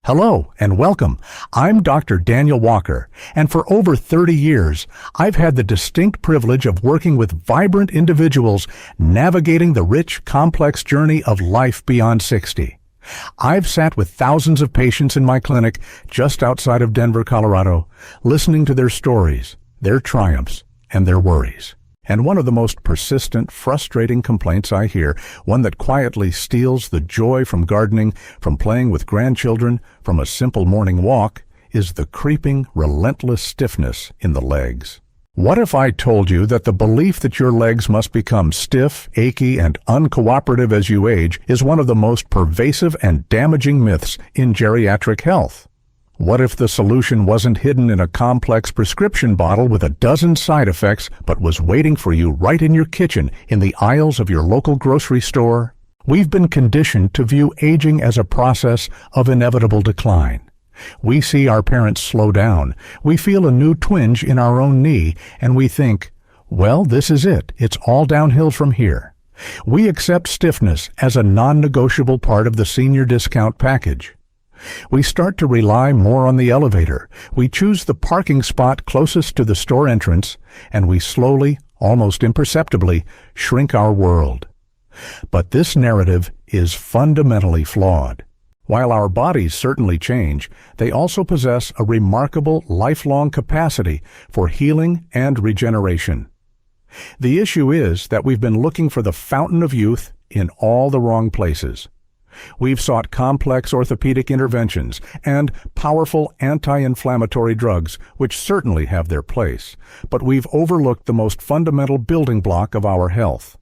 Hello and welcome. I'm Dr. Daniel Walker, and for over 30 years, I've had the distinct privilege of working with vibrant individuals navigating the rich, complex journey of life beyond 60. I've sat with thousands of patients in my clinic just outside of Denver, Colorado, listening to their stories, their triumphs, and their worries. And one of the most persistent, frustrating complaints I hear, one that quietly steals the joy from gardening, from playing with grandchildren, from a simple morning walk, is the creeping, relentless stiffness in the legs. What if I told you that the belief that your legs must become stiff, achy, and uncooperative as you age is one of the most pervasive and damaging myths in geriatric health? What if the solution wasn't hidden in a complex prescription bottle with a dozen side effects, but was waiting for you right in your kitchen, in the aisles of your local grocery store? We've been conditioned to view aging as a process of inevitable decline. We see our parents slow down, we feel a new twinge in our own knee, and we think, well, this is it, it's all downhill from here. We accept stiffness as a non-negotiable part of the senior discount package. We start to rely more on the elevator. We choose the parking spot closest to the store entrance, and we slowly, almost imperceptibly, shrink our world. But this narrative is fundamentally flawed. While our bodies certainly change, they also possess a remarkable lifelong capacity for healing and regeneration. The issue is that we've been looking for the fountain of youth in all the wrong places. We've sought complex orthopedic interventions and powerful anti-inflammatory drugs, which certainly have their place, but we've overlooked the most fundamental building block of our health: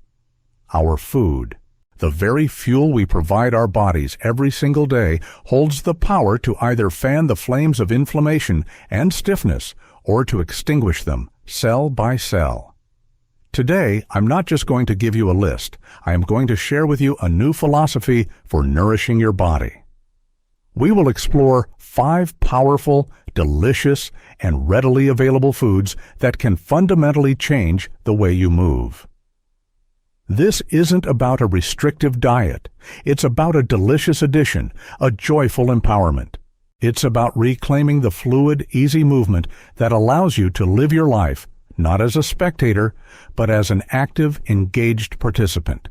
our food. The very fuel we provide our bodies every single day holds the power to either fan the flames of inflammation and stiffness or to extinguish them, cell by cell. Today, I'm not just going to give you a list. I am going to share with you a new philosophy for nourishing your body. We will explore 5 powerful, delicious, and readily available foods that can fundamentally change the way you move. This isn't about a restrictive diet. It's about a delicious addition, a joyful empowerment. It's about reclaiming the fluid, easy movement that allows you to live your life not as a spectator, but as an active, engaged participant.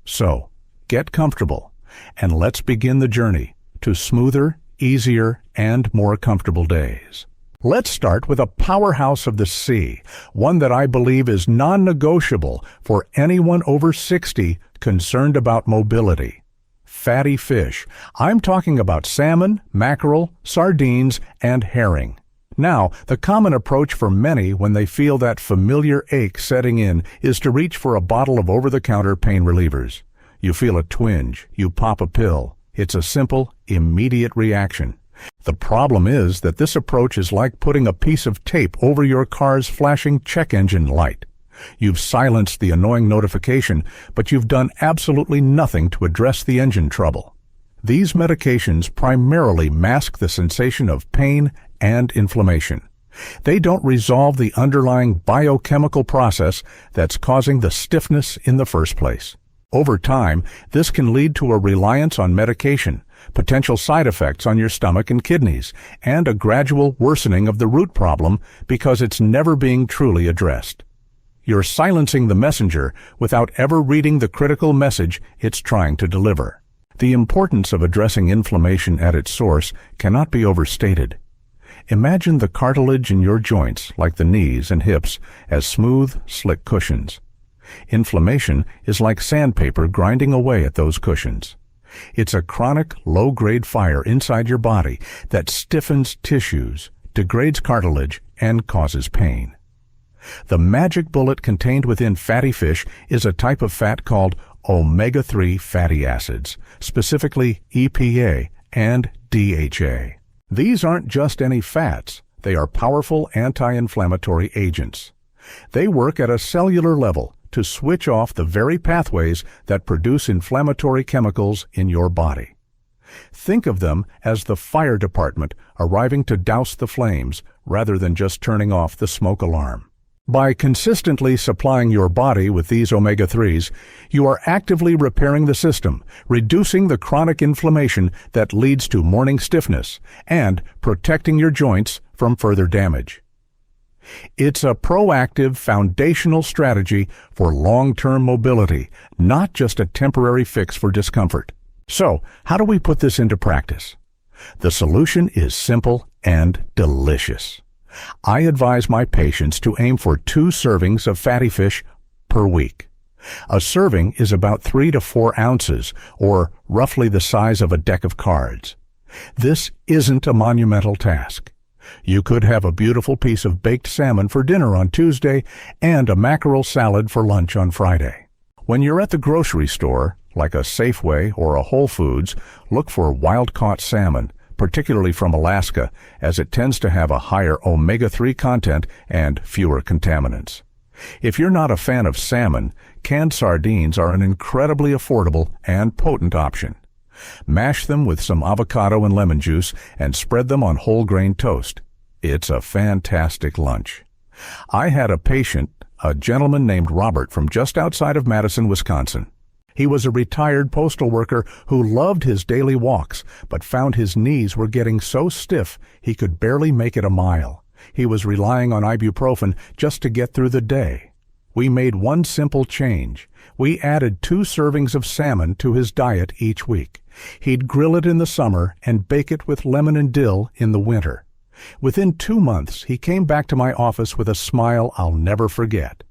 So, get comfortable, and let's begin the journey to smoother, easier, and more comfortable days. Let's start with a powerhouse of the sea, one that I believe is non-negotiable for anyone over 60 concerned about mobility. Fatty fish. I'm talking about salmon, mackerel, sardines, and herring. Now, the common approach for many when they feel that familiar ache setting in is to reach for a bottle of over-the-counter pain relievers. You feel a twinge, you pop a pill. It's a simple, immediate reaction. The problem is that this approach is like putting a piece of tape over your car's flashing check engine light. You've silenced the annoying notification, but you've done absolutely nothing to address the engine trouble. These medications primarily mask the sensation of pain and inflammation. They don't resolve the underlying biochemical process that's causing the stiffness in the first place. Over time, this can lead to a reliance on medication, potential side effects on your stomach and kidneys, and a gradual worsening of the root problem because it's never being truly addressed. You're silencing the messenger without ever reading the critical message it's trying to deliver. The importance of addressing inflammation at its source cannot be overstated. Imagine the cartilage in your joints, like the knees and hips, as smooth, slick cushions. Inflammation is like sandpaper grinding away at those cushions. It's a chronic, low-grade fire inside your body that stiffens tissues, degrades cartilage, and causes pain. The magic bullet contained within fatty fish is a type of fat called omega-3 fatty acids, specifically EPA and DHA. These aren't just any fats, they are powerful anti-inflammatory agents. They work at a cellular level to switch off the very pathways that produce inflammatory chemicals in your body. Think of them as the fire department arriving to douse the flames rather than just turning off the smoke alarm. By consistently supplying your body with these omega-3s, you are actively repairing the system, reducing the chronic inflammation that leads to morning stiffness, and protecting your joints from further damage. It's a proactive, foundational strategy for long-term mobility, not just a temporary fix for discomfort. So, how do we put this into practice? The solution is simple and delicious. I advise my patients to aim for 2 servings of fatty fish per week. A serving is about 3 to 4 ounces, or roughly the size of a deck of cards. This isn't a monumental task. You could have a beautiful piece of baked salmon for dinner on Tuesday and a mackerel salad for lunch on Friday. When you're at the grocery store, like a Safeway or a Whole Foods, look for wild-caught salmon, particularly from Alaska, as it tends to have a higher omega-3 content and fewer contaminants. If you're not a fan of salmon, canned sardines are an incredibly affordable and potent option. Mash them with some avocado and lemon juice and spread them on whole grain toast. It's a fantastic lunch. I had a patient, a gentleman named Robert from just outside of Madison, Wisconsin. He was a retired postal worker who loved his daily walks, but found his knees were getting so stiff he could barely make it a mile. He was relying on ibuprofen just to get through the day. We made one simple change. We added 2 servings of salmon to his diet each week. He'd grill it in the summer and bake it with lemon and dill in the winter. Within 2 months, he came back to my office with a smile I'll never forget.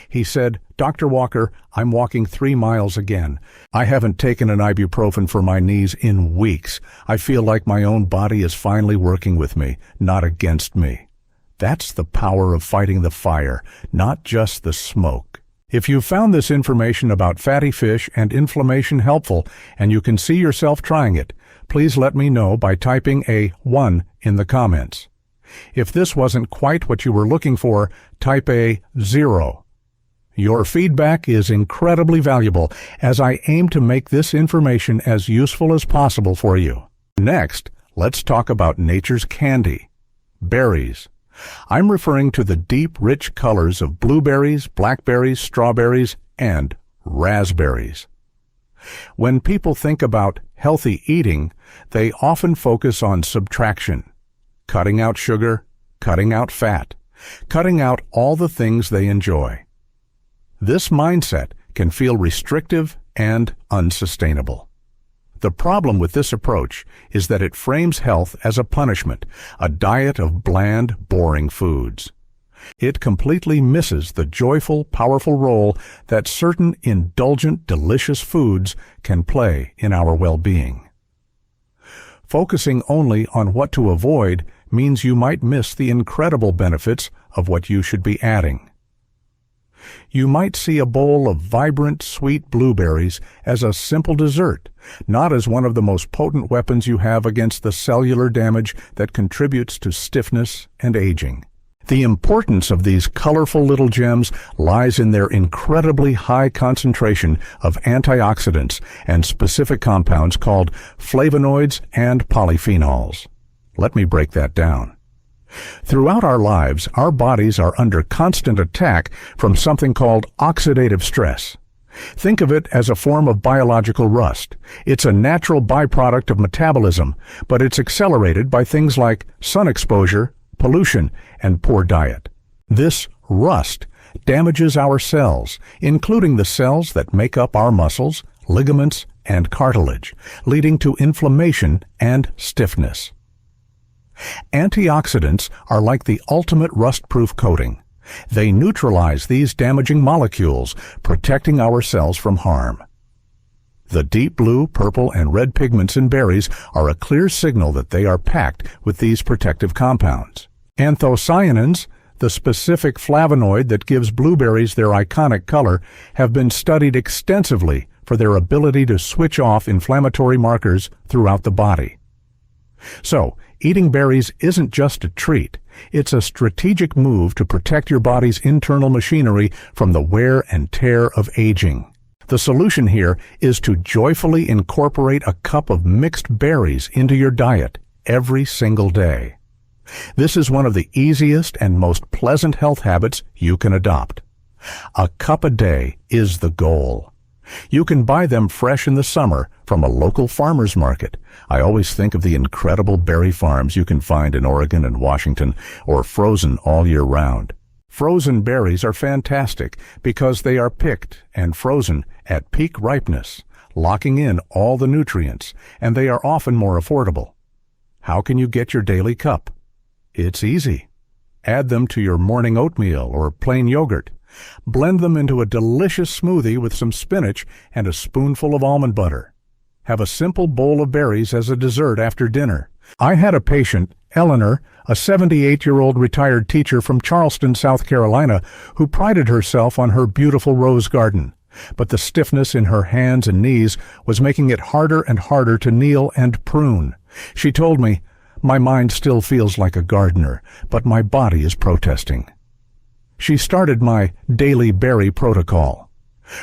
He said, "Dr. Walker, I'm walking 3 miles again. I haven't taken an ibuprofen for my knees in weeks. I feel like my own body is finally working with me, not against me." That's the power of fighting the fire, not just the smoke. If you found this information about fatty fish and inflammation helpful and you can see yourself trying it, please let me know by typing a 1 in the comments. If this wasn't quite what you were looking for, type a 0. Your feedback is incredibly valuable as I aim to make this information as useful as possible for you. Next, let's talk about nature's candy, berries. I'm referring to the deep, rich colors of blueberries, blackberries, strawberries, and raspberries. When people think about healthy eating, they often focus on subtraction, cutting out sugar, cutting out fat, cutting out all the things they enjoy. This mindset can feel restrictive and unsustainable. The problem with this approach is that it frames health as a punishment, a diet of bland, boring foods. It completely misses the joyful, powerful role that certain indulgent, delicious foods can play in our well-being. Focusing only on what to avoid means you might miss the incredible benefits of what you should be adding. You might see a bowl of vibrant, sweet blueberries as a simple dessert, not as one of the most potent weapons you have against the cellular damage that contributes to stiffness and aging. The importance of these colorful little gems lies in their incredibly high concentration of antioxidants and specific compounds called flavonoids and polyphenols. Let me break that down. Throughout our lives, our bodies are under constant attack from something called oxidative stress. Think of it as a form of biological rust. It's a natural byproduct of metabolism, but it's accelerated by things like sun exposure, pollution, and poor diet. This rust damages our cells, including the cells that make up our muscles, ligaments, and cartilage, leading to inflammation and stiffness. Antioxidants are like the ultimate rust-proof coating. They neutralize these damaging molecules, protecting our cells from harm. The deep blue, purple, and red pigments in berries are a clear signal that they are packed with these protective compounds. Anthocyanins, the specific flavonoid that gives blueberries their iconic color, have been studied extensively for their ability to switch off inflammatory markers throughout the body. So, eating berries isn't just a treat. It's a strategic move to protect your body's internal machinery from the wear and tear of aging. The solution here is to joyfully incorporate a cup of mixed berries into your diet every single day. This is one of the easiest and most pleasant health habits you can adopt. A cup a day is the goal. You can buy them fresh in the summer from a local farmer's market. I always think of the incredible berry farms you can find in Oregon and Washington, or frozen all year round. Frozen berries are fantastic because they are picked and frozen at peak ripeness, locking in all the nutrients, and they are often more affordable. How can you get your daily cup? It's easy. Add them to your morning oatmeal or plain yogurt. Blend them into a delicious smoothie with some spinach and a spoonful of almond butter. Have a simple bowl of berries as a dessert after dinner. I had a patient, Eleanor, a 78-year-old retired teacher from Charleston, South Carolina, who prided herself on her beautiful rose garden. But the stiffness in her hands and knees was making it harder and harder to kneel and prune. She told me, "My mind still feels like a gardener, but my body is protesting." She started my daily berry protocol.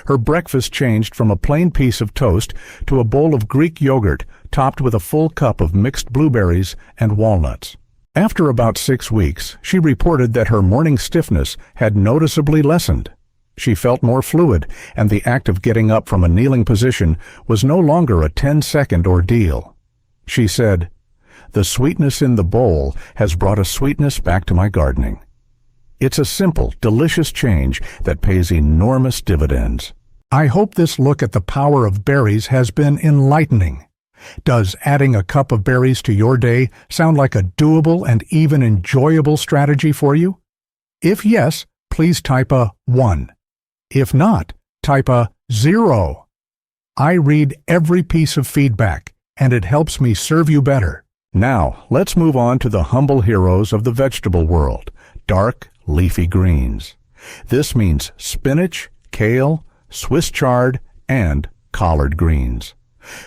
Her breakfast changed from a plain piece of toast to a bowl of Greek yogurt topped with a full cup of mixed blueberries and walnuts. After about 6 weeks, she reported that her morning stiffness had noticeably lessened. She felt more fluid, and the act of getting up from a kneeling position was no longer a 10-second ordeal. She said, "The sweetness in the bowl has brought a sweetness back to my gardening." It's a simple, delicious change that pays enormous dividends. I hope this look at the power of berries has been enlightening. Does adding a cup of berries to your day sound like a doable and even enjoyable strategy for you? If yes, please type a 1. If not, type a 0. I read every piece of feedback, and it helps me serve you better. Now, let's move on to the humble heroes of the vegetable world, dark, leafy greens. This means spinach, kale, Swiss chard, and collard greens.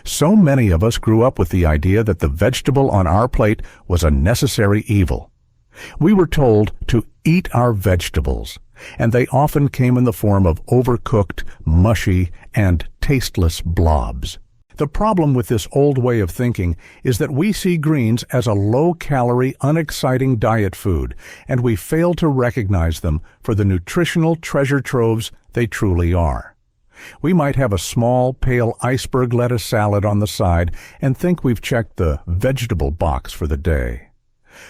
So many of us grew up with the idea that the vegetable on our plate was a necessary evil. We were told to eat our vegetables, and they often came in the form of overcooked, mushy, and tasteless blobs. The problem with this old way of thinking is that we see greens as a low-calorie, unexciting diet food, and we fail to recognize them for the nutritional treasure troves they truly are. We might have a small, pale iceberg lettuce salad on the side and think we've checked the vegetable box for the day.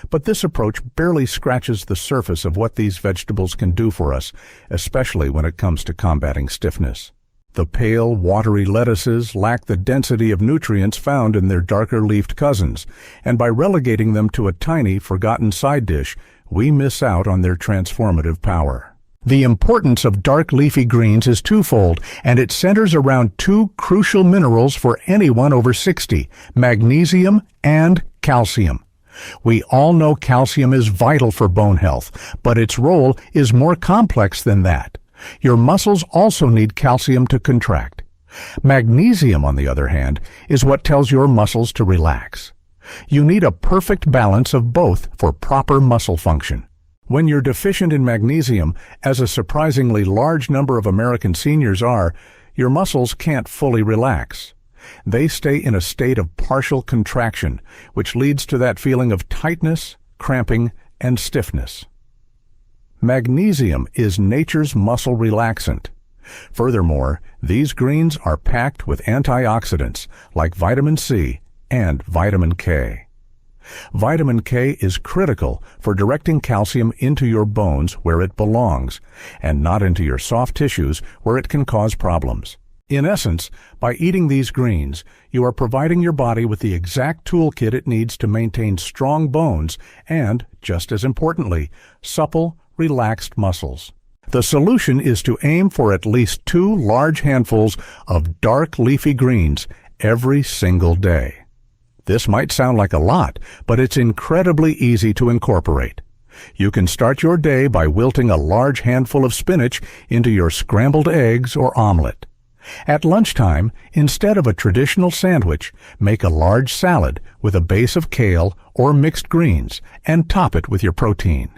But this approach barely scratches the surface of what these vegetables can do for us, especially when it comes to combating stiffness. The pale, watery lettuces lack the density of nutrients found in their darker-leafed cousins, and by relegating them to a tiny, forgotten side dish, we miss out on their transformative power. The importance of dark leafy greens is twofold, and it centers around 2 crucial minerals for anyone over 60, magnesium and calcium. We all know calcium is vital for bone health, but its role is more complex than that. Your muscles also need calcium to contract. Magnesium, on the other hand, is what tells your muscles to relax. You need a perfect balance of both for proper muscle function. When you're deficient in magnesium, as a surprisingly large number of American seniors are, your muscles can't fully relax. They stay in a state of partial contraction, which leads to that feeling of tightness, cramping, and stiffness. Magnesium is nature's muscle relaxant. Furthermore, these greens are packed with antioxidants like vitamin C and vitamin K. Vitamin K is critical for directing calcium into your bones where it belongs, and not into your soft tissues where it can cause problems. In essence, by eating these greens, you are providing your body with the exact toolkit it needs to maintain strong bones and, just as importantly, supple, relaxed muscles. The solution is to aim for at least 2 large handfuls of dark leafy greens every single day. This might sound like a lot, but it's incredibly easy to incorporate. You can start your day by wilting a large handful of spinach into your scrambled eggs or omelet. At lunchtime, instead of a traditional sandwich, make a large salad with a base of kale or mixed greens and top it with your protein.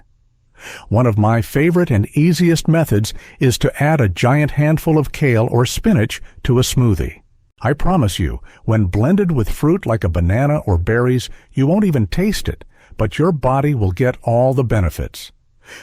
One of my favorite and easiest methods is to add a giant handful of kale or spinach to a smoothie. I promise you, when blended with fruit like a banana or berries, you won't even taste it, but your body will get all the benefits.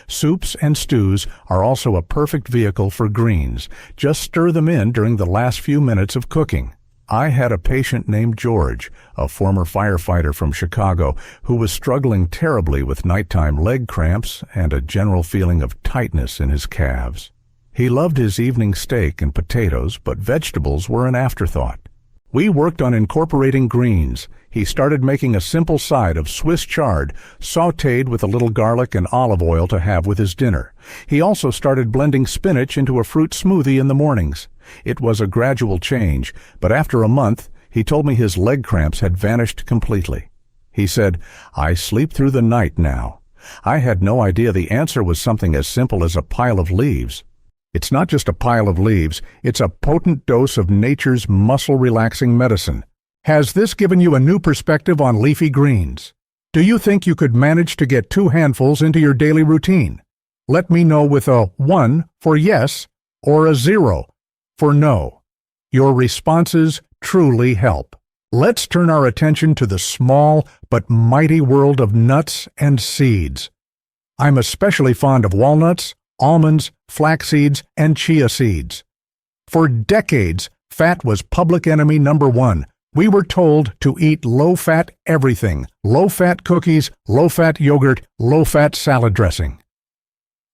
Soups and stews are also a perfect vehicle for greens. Just stir them in during the last few minutes of cooking. I had a patient named George, a former firefighter from Chicago, who was struggling terribly with nighttime leg cramps and a general feeling of tightness in his calves. He loved his evening steak and potatoes, but vegetables were an afterthought. We worked on incorporating greens. He started making a simple side of Swiss chard, sautéed with a little garlic and olive oil to have with his dinner. He also started blending spinach into a fruit smoothie in the mornings. It was a gradual change, but after a month, he told me his leg cramps had vanished completely. He said, "I sleep through the night now." I had no idea the answer was something as simple as a pile of leaves. It's not just a pile of leaves, it's a potent dose of nature's muscle-relaxing medicine. Has this given you a new perspective on leafy greens? Do you think you could manage to get 2 handfuls into your daily routine? Let me know with a 1 for yes or a 0 for no. Your responses truly help. Let's turn our attention to the small but mighty world of nuts and seeds. I'm especially fond of walnuts, almonds, flax seeds, and chia seeds. For decades, fat was public enemy number 1. We were told to eat low-fat everything, low-fat cookies, low-fat yogurt, low-fat salad dressing.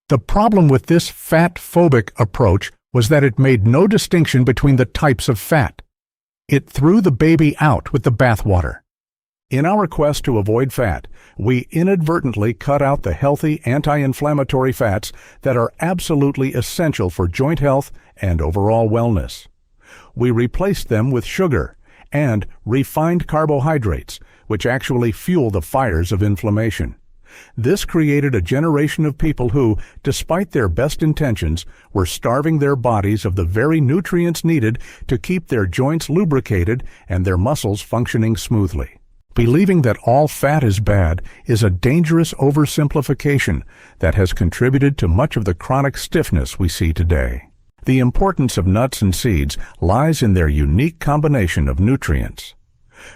The problem with this fat-phobic approach was that it made no distinction between the types of fat. It threw the baby out with the bathwater. In our quest to avoid fat, we inadvertently cut out the healthy anti-inflammatory fats that are absolutely essential for joint health and overall wellness. We replaced them with sugar and refined carbohydrates, which actually fuel the fires of inflammation. This created a generation of people who, despite their best intentions, were starving their bodies of the very nutrients needed to keep their joints lubricated and their muscles functioning smoothly. Believing that all fat is bad is a dangerous oversimplification that has contributed to much of the chronic stiffness we see today. The importance of nuts and seeds lies in their unique combination of nutrients.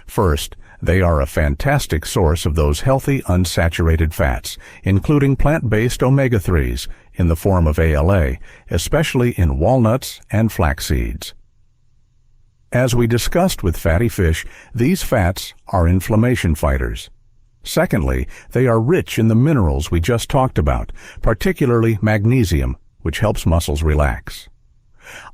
First, they are a fantastic source of those healthy unsaturated fats, including plant-based omega-3s in the form of ALA, especially in walnuts and flax seeds. As we discussed with fatty fish, these fats are inflammation fighters. Secondly, they are rich in the minerals we just talked about, particularly magnesium, which helps muscles relax.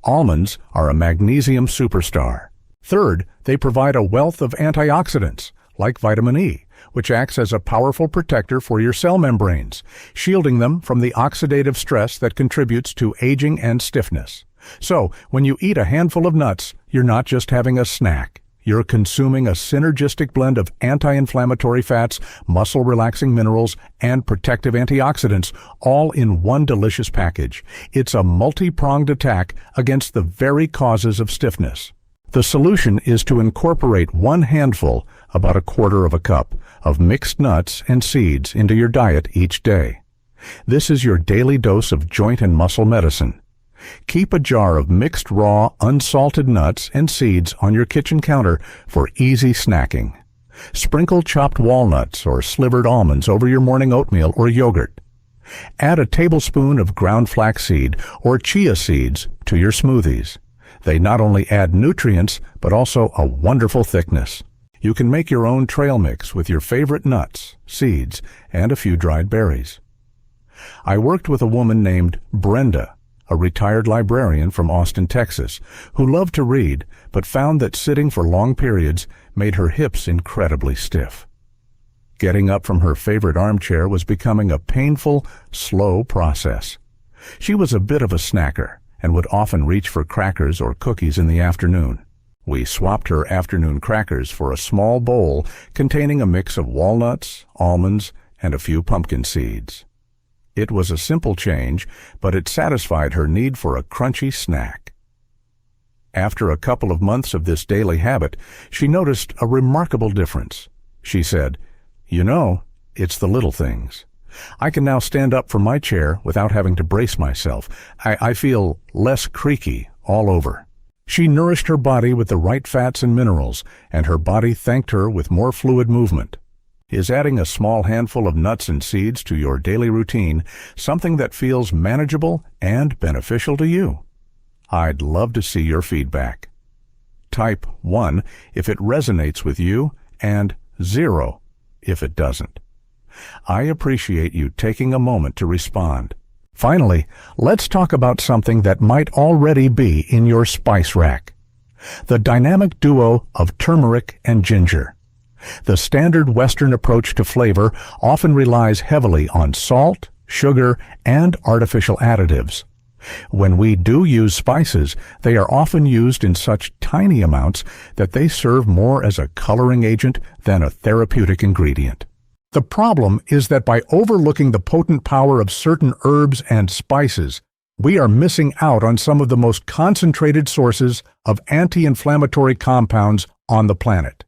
Almonds are a magnesium superstar. Third, they provide a wealth of antioxidants, like vitamin E, which acts as a powerful protector for your cell membranes, shielding them from the oxidative stress that contributes to aging and stiffness. So, when you eat a handful of nuts, you're not just having a snack. You're consuming a synergistic blend of anti-inflammatory fats, muscle-relaxing minerals, and protective antioxidants, all in one delicious package. It's a multi-pronged attack against the very causes of stiffness. The solution is to incorporate 1 handful, about 1/4 cup, of mixed nuts and seeds into your diet each day. This is your daily dose of joint and muscle medicine. Keep a jar of mixed raw, unsalted nuts and seeds on your kitchen counter for easy snacking. Sprinkle chopped walnuts or slivered almonds over your morning oatmeal or yogurt. Add a tablespoon of ground flaxseed or chia seeds to your smoothies. They not only add nutrients, but also a wonderful thickness. You can make your own trail mix with your favorite nuts, seeds, and a few dried berries. I worked with a woman named Brenda, a retired librarian from Austin, Texas, who loved to read, but found that sitting for long periods made her hips incredibly stiff. Getting up from her favorite armchair was becoming a painful, slow process. She was a bit of a snacker and would often reach for crackers or cookies in the afternoon. We swapped her afternoon crackers for a small bowl containing a mix of walnuts, almonds, and a few pumpkin seeds. It was a simple change, but it satisfied her need for a crunchy snack. After a couple of months of this daily habit, she noticed a remarkable difference. She said, "You know, it's the little things. I can now stand up from my chair without having to brace myself. I feel less creaky all over." She nourished her body with the right fats and minerals, and her body thanked her with more fluid movement. Is adding a small handful of nuts and seeds to your daily routine something that feels manageable and beneficial to you? I'd love to see your feedback. Type 1 if it resonates with you and 0 if it doesn't. I appreciate you taking a moment to respond. Finally, let's talk about something that might already be in your spice rack. The dynamic duo of turmeric and ginger. The standard Western approach to flavor often relies heavily on salt, sugar, and artificial additives. When we do use spices, they are often used in such tiny amounts that they serve more as a coloring agent than a therapeutic ingredient. The problem is that by overlooking the potent power of certain herbs and spices, we are missing out on some of the most concentrated sources of anti-inflammatory compounds on the planet.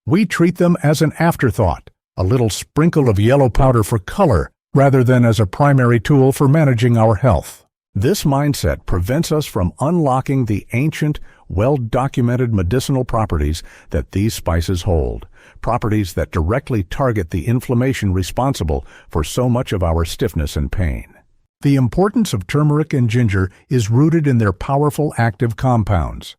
We treat them as an afterthought, a little sprinkle of yellow powder for color, rather than as a primary tool for managing our health. This mindset prevents us from unlocking the ancient, well-documented medicinal properties that these spices hold, properties that directly target the inflammation responsible for so much of our stiffness and pain. The importance of turmeric and ginger is rooted in their powerful active compounds.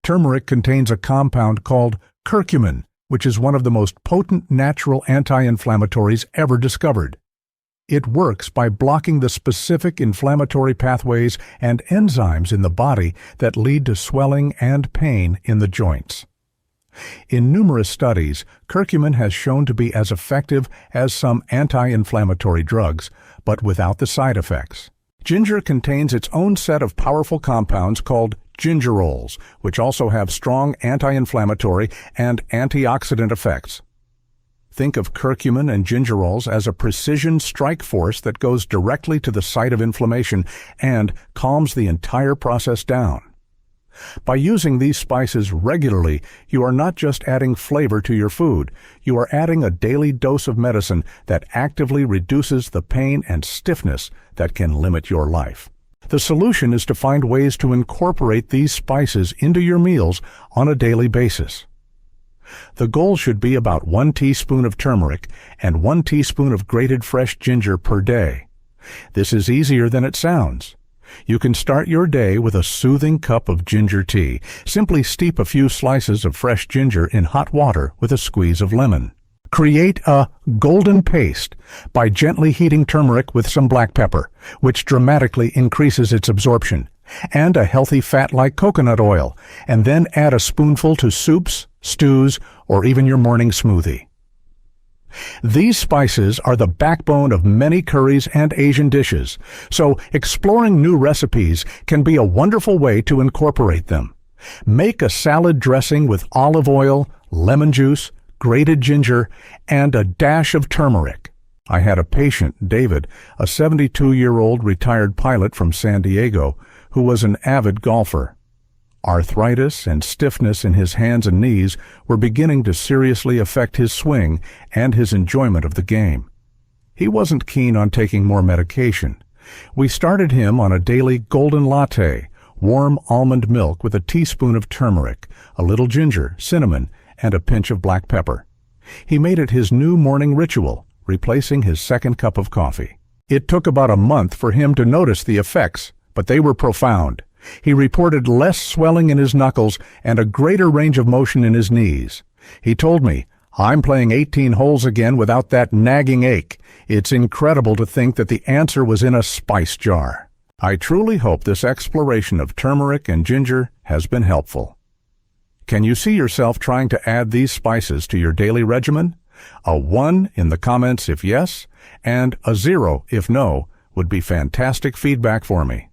Turmeric contains a compound called curcumin, which is one of the most potent natural anti-inflammatories ever discovered. It works by blocking the specific inflammatory pathways and enzymes in the body that lead to swelling and pain in the joints. In numerous studies, curcumin has shown to be as effective as some anti-inflammatory drugs, but without the side effects. Ginger contains its own set of powerful compounds called gingerols, which also have strong anti-inflammatory and antioxidant effects. Think of curcumin and gingerols as a precision strike force that goes directly to the site of inflammation and calms the entire process down. By using these spices regularly, you are not just adding flavor to your food, you are adding a daily dose of medicine that actively reduces the pain and stiffness that can limit your life. The solution is to find ways to incorporate these spices into your meals on a daily basis. The goal should be about 1 teaspoon of turmeric and 1 teaspoon of grated fresh ginger per day. This is easier than it sounds. You can start your day with a soothing cup of ginger tea. Simply steep a few slices of fresh ginger in hot water with a squeeze of lemon. Create a golden paste by gently heating turmeric with some black pepper, which dramatically increases its absorption, and a healthy fat like coconut oil, and then add a spoonful to soups, stews, or even your morning smoothie. These spices are the backbone of many curries and Asian dishes, so exploring new recipes can be a wonderful way to incorporate them. Make a salad dressing with olive oil, lemon juice, grated ginger, and a dash of turmeric. I had a patient, David, a 72-year-old retired pilot from San Diego, who was an avid golfer. Arthritis and stiffness in his hands and knees were beginning to seriously affect his swing and his enjoyment of the game. He wasn't keen on taking more medication. We started him on a daily golden latte, warm almond milk with a teaspoon of turmeric, a little ginger, cinnamon, and a pinch of black pepper. He made it his new morning ritual, replacing his second cup of coffee. It took about a month for him to notice the effects, but they were profound. He reported less swelling in his knuckles and a greater range of motion in his knees. He told me, "I'm playing 18 holes again without that nagging ache. It's incredible to think that the answer was in a spice jar." I truly hope this exploration of turmeric and ginger has been helpful. Can you see yourself trying to add these spices to your daily regimen? A 1 in the comments if yes, and a 0 if no would be fantastic feedback for me.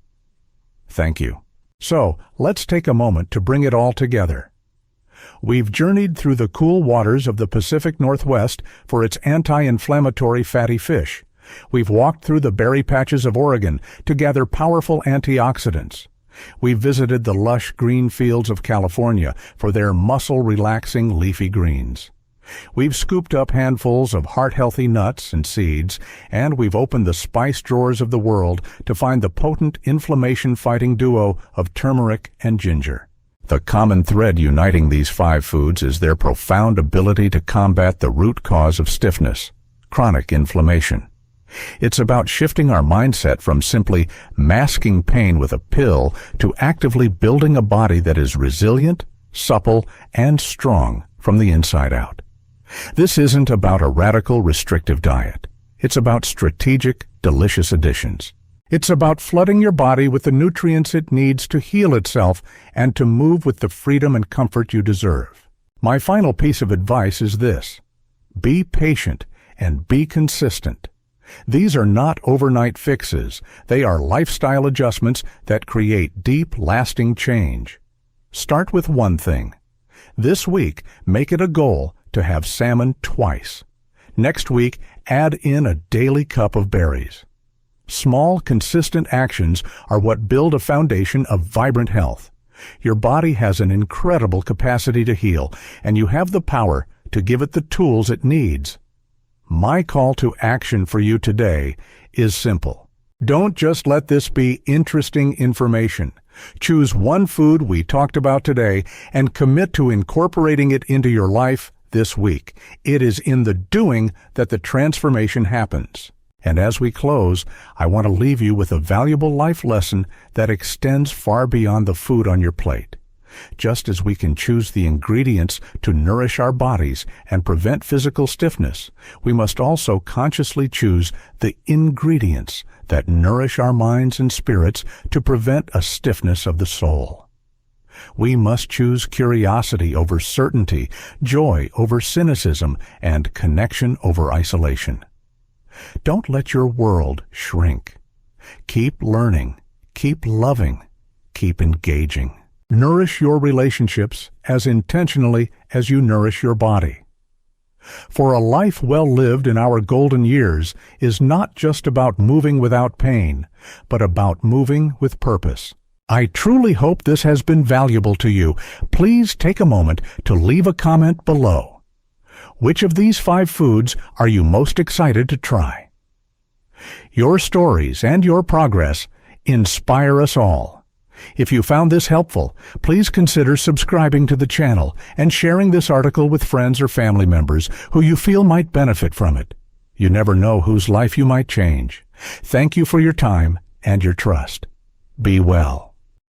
Thank you. So, let's take a moment to bring it all together. We've journeyed through the cool waters of the Pacific Northwest for its anti-inflammatory fatty fish. We've walked through the berry patches of Oregon to gather powerful antioxidants. We've visited the lush green fields of California for their muscle-relaxing leafy greens. We've scooped up handfuls of heart-healthy nuts and seeds, and we've opened the spice drawers of the world to find the potent inflammation-fighting duo of turmeric and ginger. The common thread uniting these 5 foods is their profound ability to combat the root cause of stiffness, chronic inflammation. It's about shifting our mindset from simply masking pain with a pill to actively building a body that is resilient, supple, and strong from the inside out. This isn't about a radical, restrictive diet. It's about strategic, delicious additions. It's about flooding your body with the nutrients it needs to heal itself and to move with the freedom and comfort you deserve. My final piece of advice is this: be patient and be consistent. These are not overnight fixes. They are lifestyle adjustments that create deep, lasting change. Start with one thing. This week, make it a goal to have salmon twice. Next week, add in a daily cup of berries. Small, consistent actions are what build a foundation of vibrant health. Your body has an incredible capacity to heal, and you have the power to give it the tools it needs. My call to action for you today is simple. Don't just let this be interesting information. Choose one food we talked about today and commit to incorporating it into your life this week. It is in the doing that the transformation happens. And as we close, I want to leave you with a valuable life lesson that extends far beyond the food on your plate. Just as we can choose the ingredients to nourish our bodies and prevent physical stiffness, we must also consciously choose the ingredients that nourish our minds and spirits to prevent a stiffness of the soul. We must choose curiosity over certainty, joy over cynicism, and connection over isolation. Don't let your world shrink. Keep learning, keep loving, keep engaging. Nourish your relationships as intentionally as you nourish your body. For a life well lived in our golden years is not just about moving without pain, but about moving with purpose. I truly hope this has been valuable to you. Please take a moment to leave a comment below. Which of these 5 foods are you most excited to try? Your stories and your progress inspire us all. If you found this helpful, please consider subscribing to the channel and sharing this article with friends or family members who you feel might benefit from it. You never know whose life you might change. Thank you for your time and your trust. Be well.